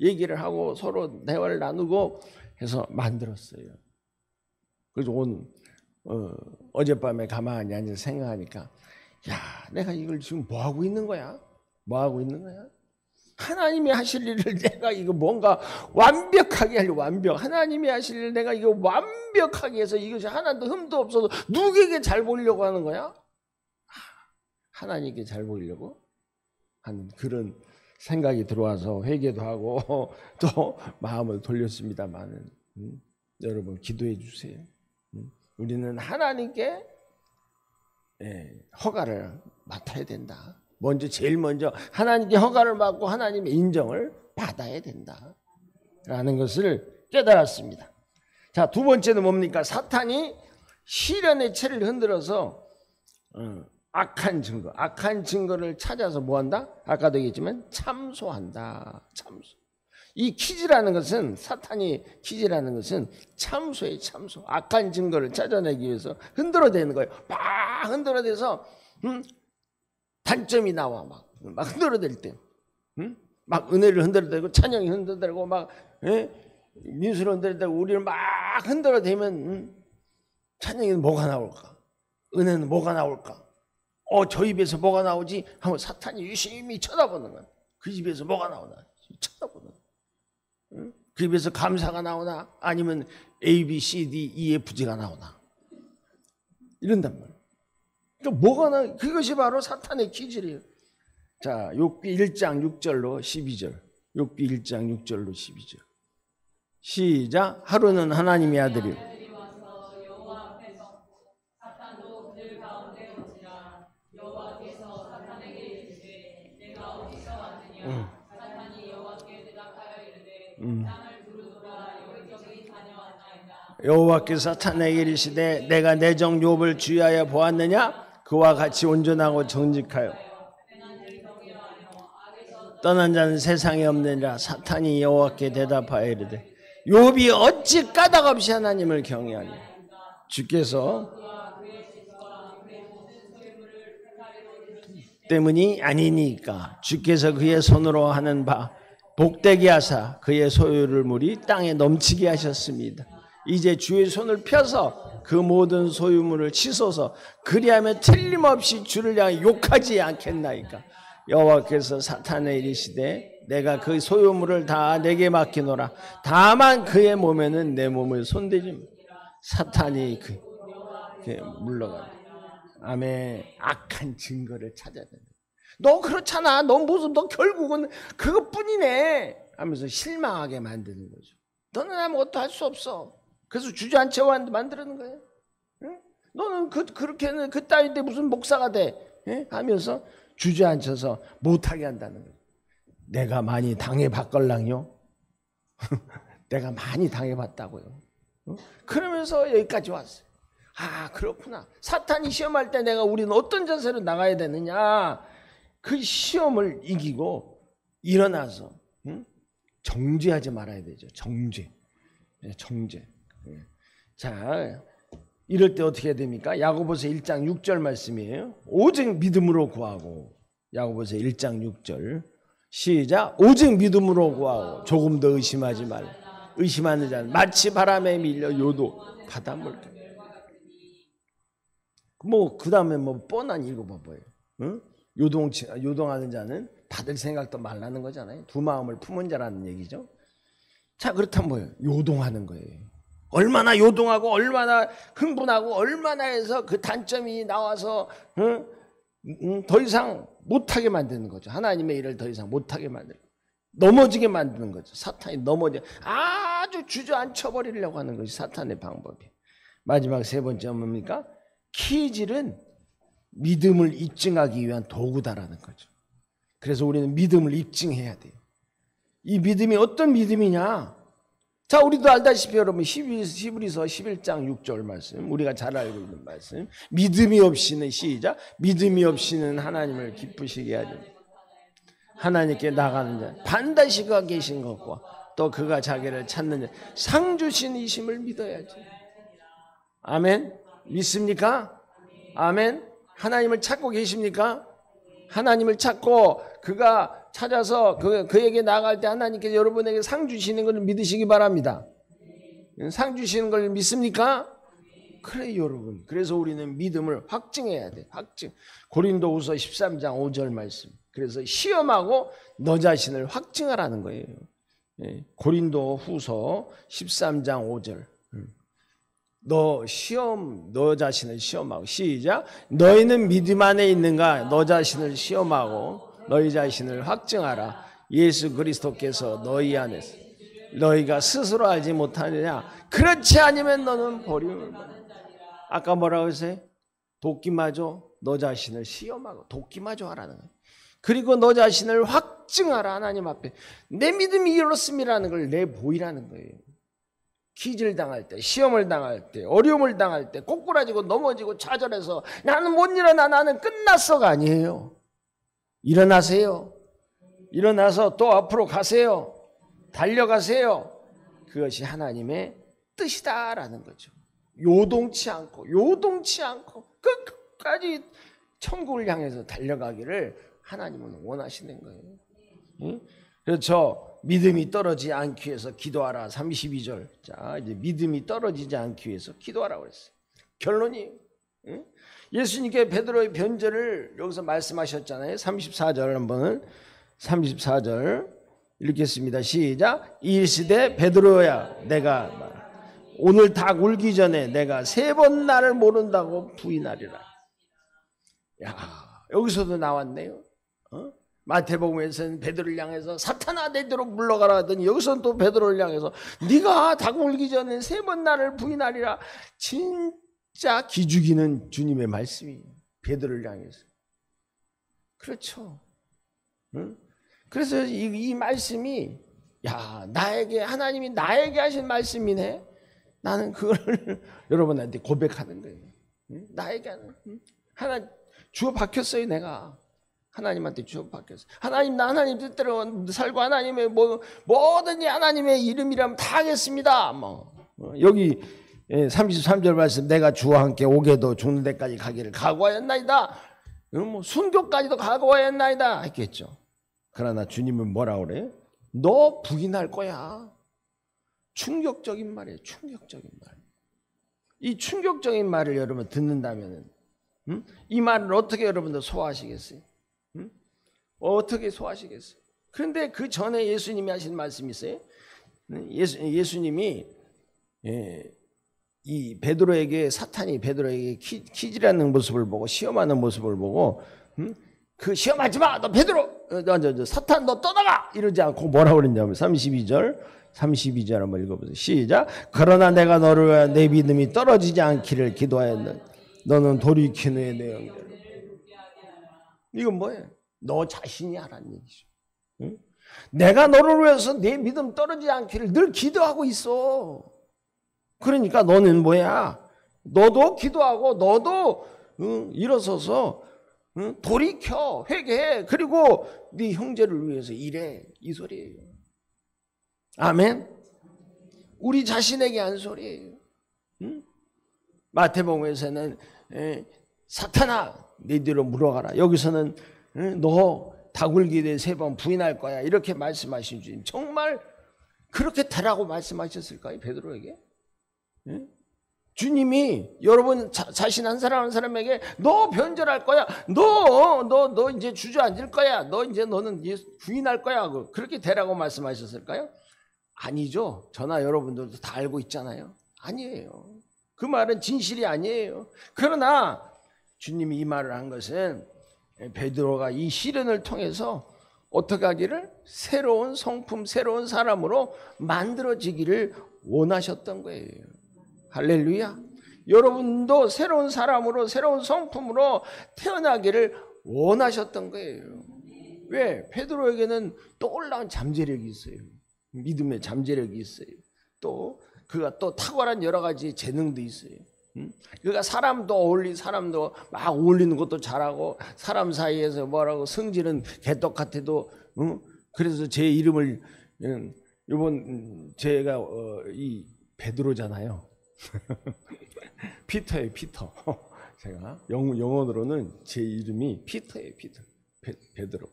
얘기를 하고 서로 대화를 나누고 해서 만들었어요. 그래서 어젯밤에 가만히 앉아서 생각하니까 야 내가 이걸 지금 뭐 하고 있는 거야? 하나님이 하실 일을 내가 이거 뭔가 완벽하게 하려고 하나님이 하실 일을 내가 이거 완벽하게 해서 이것이 하나도 흠도 없어도 누구에게 잘 보이려고 하는 거야? 하나님께 잘 보이려고 하는 그런 생각이 들어와서 회개도 하고 또 마음을 돌렸습니다만 여러분 기도해 주세요. 우리는 하나님께 허가를 맡아야 된다. 제일 먼저 하나님께 허가를 받고 하나님의 인정을 받아야 된다라는 것을 깨달았습니다. 자, 두 번째는 뭡니까? 사탄이 시련의 채를 흔들어서 악한 증거를 찾아서 뭐한다? 아까도 얘기했지만 참소한다. 참소. 이 퀴즈라는 것은 사탄이 퀴즈라는 것은 참소의 참소. 악한 증거를 찾아내기 위해서 흔들어대는 거예요. 막 흔들어대서 단점이 나와 막 흔들어댈 때, 막 은혜를 흔들어대고 찬양이 흔들어대고 막 민수를 흔들어대고 우리를 막 흔들어대면 찬양에는 뭐가 나올까? 은혜는 뭐가 나올까? 저 입에서 뭐가 나오지? 하면 사탄이 유심히 쳐다보는 거야. 그 입에서 뭐가 나오나? 쳐다보는 거야. 그 입에서 감사가 나오나? 아니면 A, B, C, D, E, F, G가 나오나? 이런단 말이야. 그러니까 뭐가 나? 그것이 바로 사탄의 퀴즈래요. 자, 욥기 1장 6절로 12절. 욥기 1장 6절로 12절. 시작. 하루는 하나님의 아들이 여호와께서 사탄에게 이르시되 내가 내 종 욥을 주의하여 보았느냐? 그와 같이 온전하고 정직하여 떠난 자는 세상에 없느니라. 사탄이 여호와께 대답하여 이르되 욥이 어찌 까닭 없이 하나님을 경외하니? 주께서 때문이 아니니까 주께서 그의 손으로 하는 바 복되게 하사 그의 소유를 물이 땅에 넘치게 하셨습니다. 이제 주의 손을 펴서 그 모든 소유물을 치소서. 그리하면 틀림없이 주를 향해 욕하지 않겠나이까. 여호와께서 사탄에 이르시되 내가 그 소유물을 다 내게 맡기노라. 다만 그의 몸에는 내 몸을 손대지 마. 사탄이 물러간다. 아멘. 악한 증거를 찾아야 된다. 너 그렇잖아. 너 결국은 그것뿐이네 하면서 실망하게 만드는 거죠. 너는 아무것도 할 수 없어. 그래서 주저앉혀 만드는 거예요. 응? 너는 그렇게는 그 따위인데 무슨 목사가 돼? 응? 하면서 주저앉혀서 못하게 한다는 거예요. 내가 많이 당해봤걸랑요. 내가 많이 당해봤다고요. 응? 그러면서 여기까지 왔어요. 아, 그렇구나. 사탄이 시험할 때 우리는 어떤 자세로 나가야 되느냐. 그 시험을 이기고 일어나서 정죄하지 말아야 되죠. 정죄. 자, 이럴 때 어떻게 해야 됩니까? 야고보서 1장 6절 말씀이에요. 오직 믿음으로 구하고. 야고보서 1장 6절 시작. 오직 믿음으로 구하고 조금 더 의심하지 말라. 의심하는 자는 마치 바람에 밀려 요도 바닷물. 그 다음에 뻔한 읽어봐봐요. 응? 요동하는 자는 받을 생각도 말라는 거잖아요. 두 마음을 품은 자라는 얘기죠. 자, 그렇다면 뭐예요? 요동하는 거예요. 얼마나 요동하고 얼마나 흥분하고 얼마나 해서 그 단점이 나와서 더 이상 못하게 만드는 거죠. 하나님의 일을 더 이상 못하게 만드는 거죠. 넘어지게 만드는 거죠. 사탄이 아주 주저앉혀버리려고 하는 것이 사탄의 방법이에요. 마지막 세 번째 뭡니까? 키질은 믿음을 입증하기 위한 도구다라는 거죠. 그래서 우리는 믿음을 입증해야 돼요. 이 믿음이 어떤 믿음이냐? 자, 우리도 알다시피 여러분 히브리서 11장 6절 말씀, 우리가 잘 알고 있는 말씀. 믿음이 없이는 시작. 믿음이 없이는 하나님을 기쁘시게 하지. 하나님께 나가는 자 반드시 그가 계신 것과 또 그가 자기를 찾는 자 상 주신 이심을 믿어야지. 아멘. 믿습니까? 아멘. 하나님을 찾고 계십니까? 하나님을 찾고 그가 찾아서 그에게 나아갈 때 하나님께서 여러분에게 상 주시는 것을 믿으시기 바랍니다. 상 주시는 걸 믿습니까? 그래 여러분. 그래서 우리는 믿음을 확증해야 돼. 확증. 고린도후서 13장 5절 말씀. 그래서 시험하고 너 자신을 확증하라는 거예요. 고린도후서 13장 5절. 너 자신을 시험하고. 시작. 너희는 믿음 안에 있는가? 너 자신을 시험하고 너희 자신을 확증하라. 예수 그리스도께서 너희 안에서 너희가 스스로 알지 못하느냐? 그렇지 않으면 너는 버림을 받는다. 아까 뭐라고 했어요? 도끼마저 너 자신을 시험하고 도끼마저 하라는 거예요. 그리고 너 자신을 확증하라. 하나님 앞에 내 믿음이 이렇습니다라는 걸 내보이라는 거예요. 퀴즈를 당할 때, 시험을 당할 때, 어려움을 당할 때, 꼬꾸라지고 넘어지고 좌절해서 나는 못 일어나, 나는 끝났어가 아니에요. 일어나세요. 일어나서 또 앞으로 가세요. 달려가세요. 그것이 하나님의 뜻이다라는 거죠. 요동치 않고 끝까지 천국을 향해서 달려가기를 하나님은 원하시는 거예요. 응? 그래서 저 믿음이 떨어지지 않기 위해서 기도하라. 32절. 자, 이제 믿음이 떨어지지 않기 위해서 기도하라고 그랬어요. 결론이 응? 예수님께 베드로의 변절을 여기서 말씀하셨잖아요. 34절 한번 34절 읽겠습니다. 시작. 이 시대 베드로야 내가 오늘 닭 울기 전에 내가 3번 나를 모른다고 부인하리라. 야, 여기서도 나왔네요. 마태복음에서는 베드로를 향해서 사탄아 내 뒤로 물러가라 하더니 여기서는 또 베드로를 향해서 네가 닭 울기 전에 3번 나를 부인하리라. 진짜 기죽이는 주님의 말씀이에요. 베드로를 향해서. 그렇죠. 응? 그래서 이 말씀이 야 나에게 하나님이 나에게 하신 말씀이네. 나는 그걸 여러분한테 고백하는 거예요. 나에게는 하나 주어 박혔어요. 내가 하나님한테 주어 박혔어요. 하나님, 나 하나님 뜻대로 살고 하나님의 뭐든지 하나님의 이름이라면 다 하겠습니다. 여기 33절 말씀, 내가 주와 함께 오게도 죽는 데까지 가기를 각오하였나이다. 순교까지도 각오하였나이다 했겠죠. 그러나 주님은 뭐라 그래요? 너 부인할 거야. 충격적인 말이에요. 충격적인 말. 이 충격적인 말을 여러분 듣는다면 이 말을 어떻게 여러분들 소화하시겠어요? 어떻게 소화하시겠어요? 그런데 그 전에 예수님이 하신 말씀이 있어요. 예수님이 이 베드로에게, 사탄이 베드로에게 키질하는 모습을 보고, 시험하는 모습을 보고, 그 시험하지 마, 너 베드로, 사탄 너 떠나가, 이러지 않고 뭐라고 그랬냐면 32절 한번 읽어보세요. 시작. 그러나 내가 너를 위하여 내 믿음이 떨어지지 않기를 기도하였노니 너는 돌이킨 후에 내 영대로. 이건 뭐예요? 너 자신이 하라는 얘기죠. 응? 내가 너를 위해서 내 믿음 떨어지지 않기를 늘 기도하고 있어. 그러니까 너는 뭐야? 너도 기도하고 너도 일어서서 돌이켜, 회개해. 그리고 네 형제를 위해서 일해. 이 소리예요. 아멘. 우리 자신에게 한 소리예요. 마태복음에서는 사탄아 내 뒤로 물어가라. 여기서는 너 다굴기에 3번 부인할 거야. 이렇게 말씀하신 주님, 정말 그렇게 되라고 말씀하셨을까요? 베드로에게? 주님이 여러분 자신 한 사람 한 사람에게 너 변절할 거야. 너 이제 주저앉을 거야. 너는 부인할 거야. 그렇게 되라고 말씀하셨을까요? 아니죠. 저나 여러분들도 다 알고 있잖아요. 아니에요. 그 말은 진실이 아니에요. 그러나 주님이 이 말을 한 것은 베드로가 이 시련을 통해서 어떻게 하기를, 새로운 성품, 새로운 사람으로 만들어지기를 원하셨던 거예요. 할렐루야. 여러분도 새로운 사람으로, 새로운 성품으로 태어나기를 원하셨던 거예요. 왜? 베드로에게는 또 올라온 잠재력이 있어요. 믿음의 잠재력이 있어요. 또 그가 또 탁월한 여러 가지 재능도 있어요. 그가 사람도 막 어울리는 것도 잘하고, 사람 사이에서 뭐라고 성질은 개떡 같아도, 그래서 제 이름을 이번 제가 이 베드로잖아요. 피터예요, 피터. 제가 영어로는 제 이름이 피터예요, 피터. 베드로.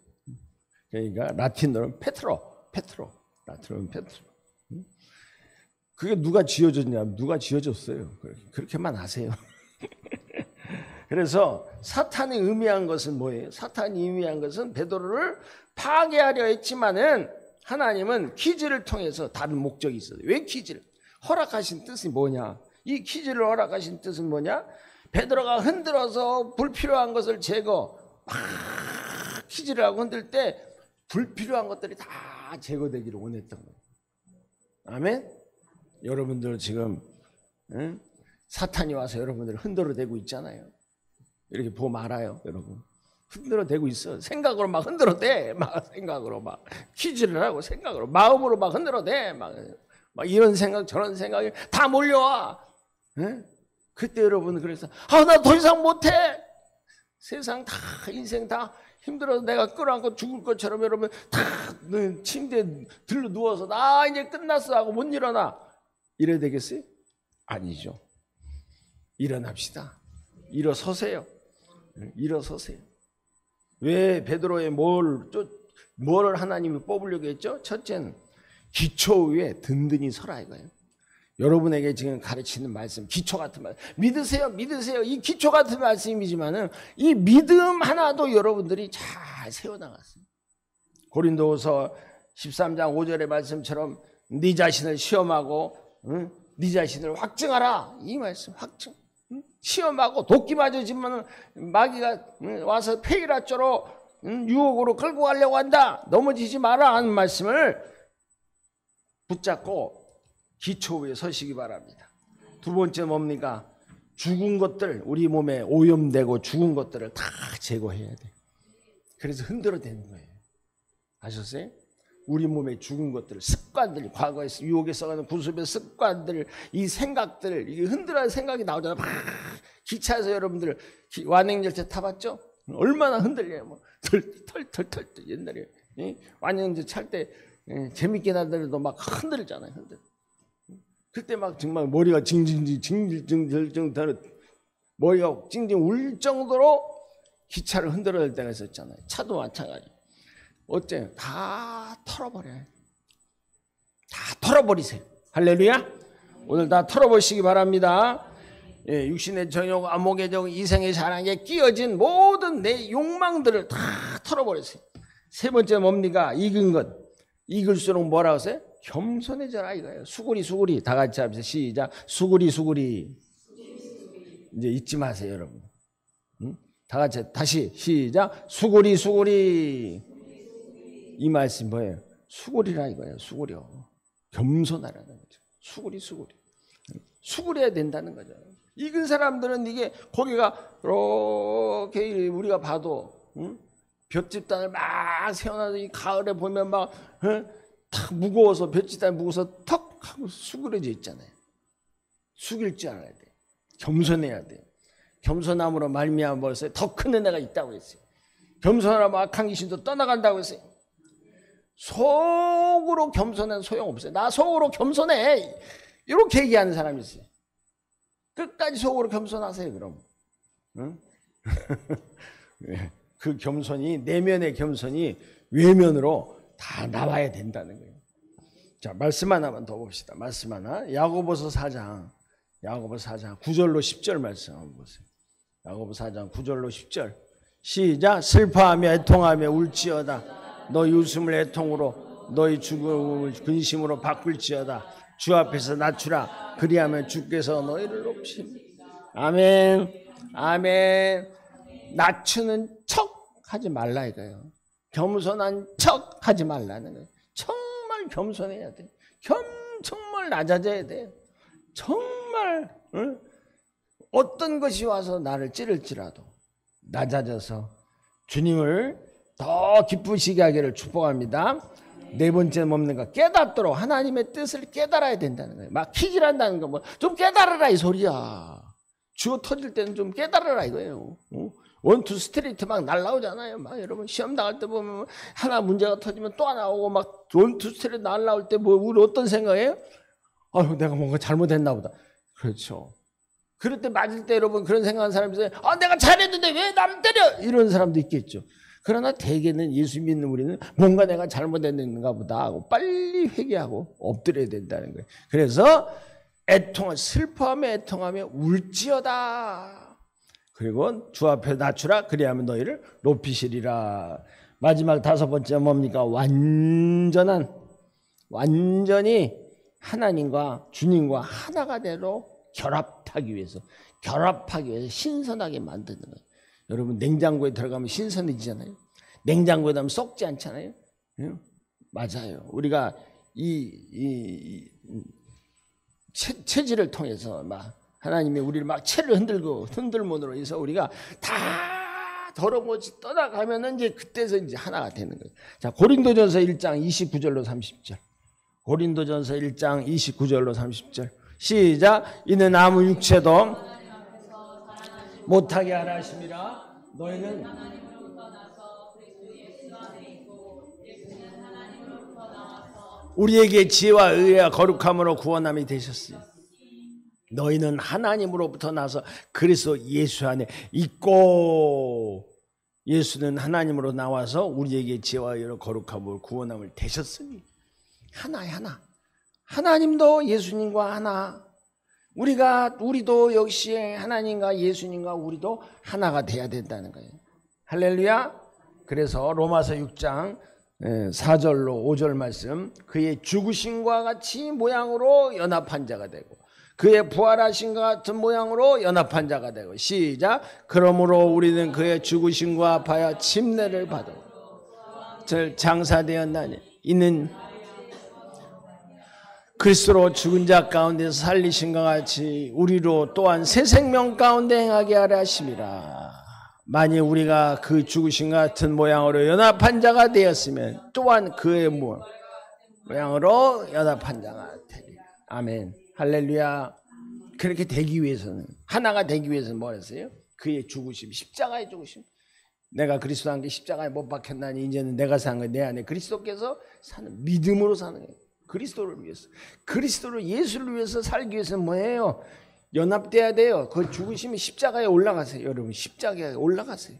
그러니까 라틴어는 페트로. 라틴어는 페트로. 그게 누가 지어줬냐? 누가 지어줬어요. 그렇게만 하세요. 그래서 사탄이 의미한 것은 뭐예요? 사탄이 의미한 것은 베드로를 파괴하려 했지만은 하나님은 키즈를 통해서 다른 목적이 있어요. 왜 키즈를? 허락하신 뜻이 뭐냐? 이 키즈를 허락하신 뜻은 뭐냐? 베드로가 흔들어서 불필요한 것을 제거, 막 키즈를 하고 흔들 때 불필요한 것들이 다 제거되기를 원했던 거예요. 아멘? 여러분들 지금 사탄이 와서 여러분들을 흔들어대고 있잖아요. 이렇게 보면 알아요. 여러분 흔들어대고 있어. 생각으로 막 흔들어대. 막 생각으로 막 퀴즈를 하고, 생각으로 마음으로 막 흔들어대. 막 이런 생각 저런 생각이 다 몰려와. 그때 여러분 그래서 나 더 이상 못해. 세상 다, 인생 다 힘들어서 내가 끌어안고 죽을 것처럼 여러분 다 침대에 들러 누워서 나 이제 끝났어 하고 못 일어나. 이래야 되겠어요? 아니죠. 일어납시다. 일어서세요. 일어서세요. 왜 베드로의 뭘 하나님이 뽑으려고 했죠? 첫째는 기초 위에 든든히 서라 이거예요. 여러분에게 지금 가르치는 말씀, 기초 같은 말씀, 믿으세요. 이 기초 같은 말씀이지만은 이 믿음 하나도 여러분들이 잘 세워나갔어요. 고린도후서 13장 5절의 말씀처럼 네 자신을 시험하고 네 자신을 확증하라. 이 말씀, 확증. 시험하고 도끼 맞아지면 마귀가 와서 페이라쪼로 유혹으로 끌고 가려고 한다. 넘어지지 마라 하는 말씀을 붙잡고 기초 위에 서시기 바랍니다. 두 번째 뭡니까? 죽은 것들, 우리 몸에 오염되고 죽은 것들을 다 제거해야 돼요. 그래서 흔들어대는 거예요. 아셨어요? 우리 몸에 죽은 것들, 습관들, 과거에 유혹에 써가는 구습의 습관들, 이 생각들, 이 흔들어야 생각이 나오잖아요. 막 기차에서 여러분들 완행열차 타봤죠? 얼마나 흔들려요. 뭐 털털털 옛날에 완행열차 찰 때 재밌게 나더라도 막 흔들잖아요. 그때 막 정말 머리가 징징징 머리가 징징 울 정도로 기차를 흔들어야 될 때가 있었잖아요. 차도 마찬가지. 어째 다 털어버려요. 다 털어버리세요. 할렐루야. 오늘 다 털어보시기 바랍니다. 육신의 정욕, 안목의 정욕, 이생의 자랑에 끼어진 모든 내 욕망들을 다 털어버리세요. 세 번째 뭡니까? 익은 것. 익을수록 뭐라고 하세요? 겸손해져라 이거예요. 수구리 다 같이 합시다. 시작. 수구리 이제 잊지 마세요 여러분. 다 같이 다시 시작. 수구리 이 말씀 뭐예요? 수구리라 이거예요. 수구려. 겸손하라는 거죠. 수구려야 된다는 거죠. 익은 사람들은 이게 고개가 이렇게 우리가 봐도 볏짚단을 막 세워놔서 이 가을에 보면 막 탁 무거워서 볏짚단이 무거워서 턱 하고 수그러져 있잖아요. 숙일 줄 알아야 돼. 겸손해야 돼. 겸손함으로 말미암아 벌써 더 큰 은혜가 있다고 했어요. 겸손하면 악한 귀신도 떠나간다고 했어요. 속으로 겸손은 소용없어요. 나 속으로 겸손해. 이렇게 얘기하는 사람이 있어요. 끝까지 속으로 겸손하세요 그럼. 응? 그 겸손이 내면의 겸손이 외면으로 다 나와야 된다는 거예요. 자, 말씀 하나만 더 봅시다. 말씀 하나. 야고보서 4장 9절로 10절 말씀 한번 보세요. 야고보서 4장 9절로 10절 시작. 슬퍼하며 애통하며 울지어다. 너희 웃음을 애통으로 너희 죽음을 근심으로 바꿀지어다. 주 앞에서 낮추라. 그리하면 주께서 너희를 높이십니다. 아멘. 낮추는 척 하지 말라 이거예요. 겸손한 척 하지 말라는 거예요. 정말 겸손해야 돼. 정말 낮아져야 돼. 정말 어떤 것이 와서 나를 찌를지라도 낮아져서 주님을 더 기쁘시게 하기를 축복합니다. 네 번째 뭡니까? 깨닫도록 하나님의 뜻을 깨달아야 된다는 거예요. 막 키질한다는 거 뭐 좀 깨달아라 이 소리야. 주어 터질 때는 좀 깨달아라 이거예요. 원투 스트레이트 막 날라오잖아요. 막 여러분 시험 나갈 때 보면 하나 문제가 터지면 또 하나 오고 막 원투 스트레이트 날라올 때 뭐 우리 어떤 생각이에요? 아유 내가 뭔가 잘못했나 보다. 그렇죠. 그럴 때 맞을 때 여러분 그런 생각하는 사람이 있어요. 아 내가 잘했는데 왜 남 때려? 이런 사람도 있겠죠. 그러나 대개는 예수 믿는 우리는 뭔가 내가 잘못했는가 보다 하고 빨리 회개하고 엎드려야 된다는 거예요. 그래서 슬퍼하며 애통하며 울지어다. 그리고 주 앞에 낮추라. 그리하면 너희를 높이시리라. 마지막 다섯 번째 뭡니까? 완전히 하나님과 주님과 하나가 되도록 결합하기 위해서 신선하게 만드는 거예요. 여러분 냉장고에 들어가면 신선해지잖아요. 냉장고에 들어가면 썩지 않잖아요. 맞아요. 우리가 이 체질을 통해서 막 하나님이 우리를 막 채를 흔들문으로 해서 우리가 다 더러운 것이 떠나가면은 이제 그때서 이제 하나가 되는 거예요. 자, 고린도전서 1장 29절로 30절. 고린도전서 1장 29절로 30절. 시작. 이는 아무 육체도 못하게 하라 하심이라. 너희는 우리에게 지혜와 의와 거룩함으로 구원함이 되셨으니 너희는 하나님으로부터 나서 그리스도 예수 안에 있고 예수는 하나님으로 나와서 우리에게 지혜와 의와 거룩함으로 구원함을 되셨으니 하나 하나님도 예수님과 하나 우리도 역시 하나님과 예수님과 우리도 하나가 돼야 된다는 거예요. 할렐루야. 그래서 로마서 6장 4절로 5절 말씀 그의 죽으심과 같이 모양으로 연합한 자가 되고 그의 부활하심과 같은 모양으로 연합한 자가 되고 시작. 그러므로 우리는 그의 죽으심과 합하여 침례를 받아 장사되었나니 이는 그리스도로 죽은 자 가운데서 살리신과 같이 우리로 또한 새 생명 가운데 행하게 하려 하심이라. 만일 우리가 그 죽으신 같은 모양으로 연합한 자가 되었으면 또한 그의 모양 모양으로 연합한 자가 되리라. 아멘. 할렐루야. 그렇게 되기 위해서는, 하나가 되기 위해서는 뭐 했어요? 그의 죽으심, 십자가의 죽으심. 내가 그리스도와 함께 십자가에 못 박혔나니 이제는 내가 사는 거예요. 내 안에 그리스도께서 사는, 믿음으로 사는 거예요. 그리스도를 위해서, 그리스도를, 예수를 위해서 살기 위해서는 뭐예요? 연합돼야 돼요. 그 죽으심이 십자가에 올라가세요. 여러분 십자가에 올라가세요.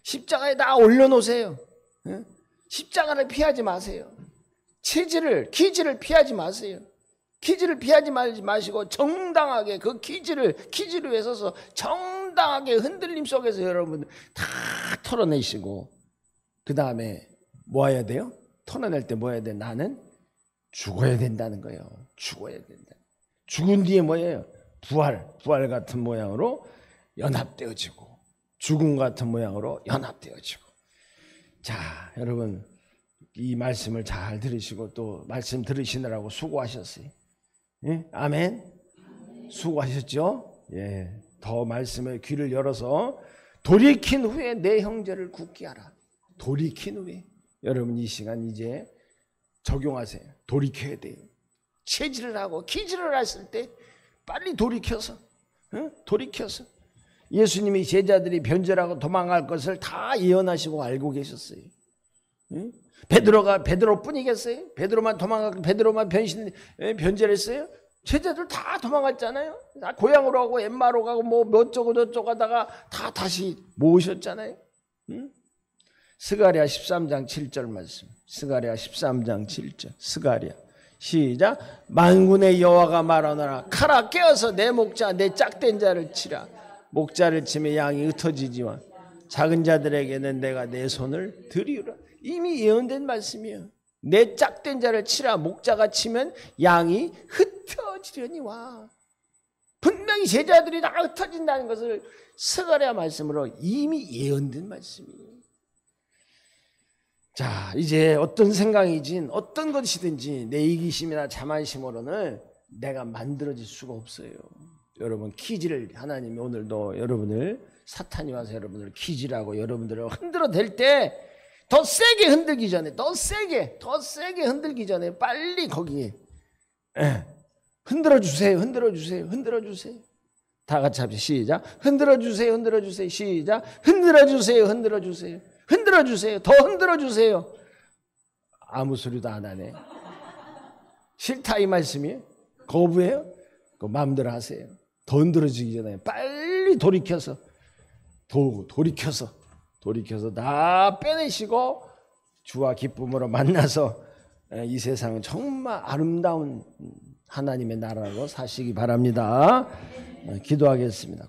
십자가에 다 올려놓으세요. 십자가를 피하지 마세요. 기지를 피하지 마세요. 기지를 피하지 마시고 정당하게 그 기지를 위해 서서 정당하게 흔들림 속에서 여러분 다 털어내시고, 그 다음에 뭐 해야 돼요? 털어낼 때 뭐 해야 돼? 나는 죽어야 된다는 거예요. 죽어야 된다. 죽은 뒤에 뭐예요? 부활 같은 모양으로 연합되어지고, 죽음 같은 모양으로 연합되어지고. 자, 여러분 이 말씀을 잘 들으시고 또 말씀 들으시느라고 수고하셨어요. 예? 아멘. 수고하셨죠? 예. 더 말씀에 귀를 열어서 돌이킨 후에 내 형제를 굳게 하라. 돌이킨 후에. 여러분 이 시간 이제 적용하세요. 돌이켜야 돼요. 체질을 하고 기질을 했을 때 빨리 돌이켜서, 돌이켜서. 예수님이 제자들이 변절하고 도망갈 것을 다 예언하시고 알고 계셨어요. 베드로가 베드로뿐이겠어요? 베드로만 도망가고 베드로만 변절했어요? 제자들 다 도망갔잖아요. 다 고향으로 가고 엠마로 가고 뭐 어쩌고 저쩌고 하다가 다 다시 모으셨잖아요. 스가랴 13장 7절 말씀. 스가랴 13장 7절. 스가랴 시작. 만군의 여호와가 말하노라. 칼아 깨어서 내 목자 내 짝된 자를 치라. 목자를 치면 양이 흩어지지만 작은 자들에게는 내가 내 손을 들이우라. 이미 예언된 말씀이에요. 내 짝된 자를 치라. 목자가 치면 양이 흩어지려니와. 분명히 제자들이 다 흩어진다는 것을 스가랴 말씀으로 이미 예언된 말씀이에요. 자, 이제 어떤 생각이든 어떤 것이든지 내 이기심이나 자만심으로는 내가 만들어질 수가 없어요. 여러분 키지를 하나님이 오늘도 여러분을, 사탄이 와서 여러분을 키지라고 여러분들을 흔들어댈 때 더 세게 흔들기 전에, 더 세게 흔들기 전에 빨리 거기에 흔들어주세요. 다 같이 합시다. 시작. 흔들어주세요. 시작. 흔들어주세요. 더 흔들어주세요. 아무 소리도 안 하네. 싫다 이 말씀이에요? 거부해요? 그 마음대로 하세요. 더 흔들어지기 전에 빨리 돌이켜서 다 빼내시고 주와 기쁨으로 만나서 이 세상은 정말 아름다운 하나님의 나라로 사시기 바랍니다. 기도하겠습니다.